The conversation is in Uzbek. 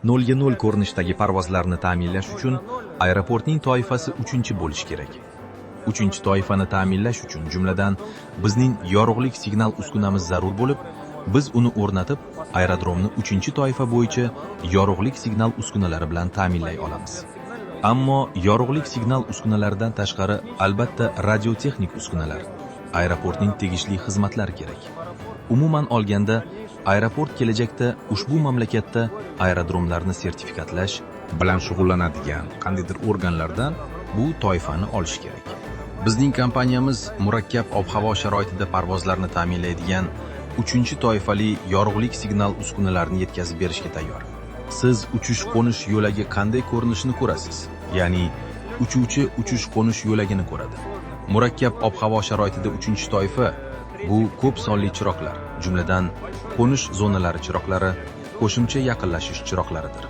0 ko'rinishdagi parvozlarni ta'minlash uchun aeroportning toifasi 3 bo'lishi kerak. 3 toifani ta'minlash uchun jumladan bizning yorug'lik signal uskunamiz zarur bo'lib, biz uni o'rnatib, aerodromni 3 toifa bo'yicha yorug'lik signal uskunalari bilan ta'minlay olamiz. Ammo yorug'lik signal uskunalaridan tashqari albatta radiotexnik uskunalar, aeroportning tegishli xizmatlari kerak. Umuman olganda, aeroport kelajakda ushbu mamlakatda aerodromlarni sertifikatlash bilan shug'ullanadigan qandaydir organlardan bu toifani olish kerak. Bizning kompaniyamiz murakkab ob-havo sharoitida parvozlarni ta'minlaydigan 3-toifali yorug'lik signal uskunalarini yetkazib berishga tayyor. Siz uchish-qo'nish yo'lagi qanday ko'rinishini ko'rasiz? Ya'ni uchuvchi uchish-qo'nish yo'lagini ko'radi. Murakkab ob-havo sharoitida 3-toifa bu ko'p sonli chiroqlar, jumladan qo'nish zonalari chiroqlari, qo'shimcha yaqinlashish chiroqlaridir.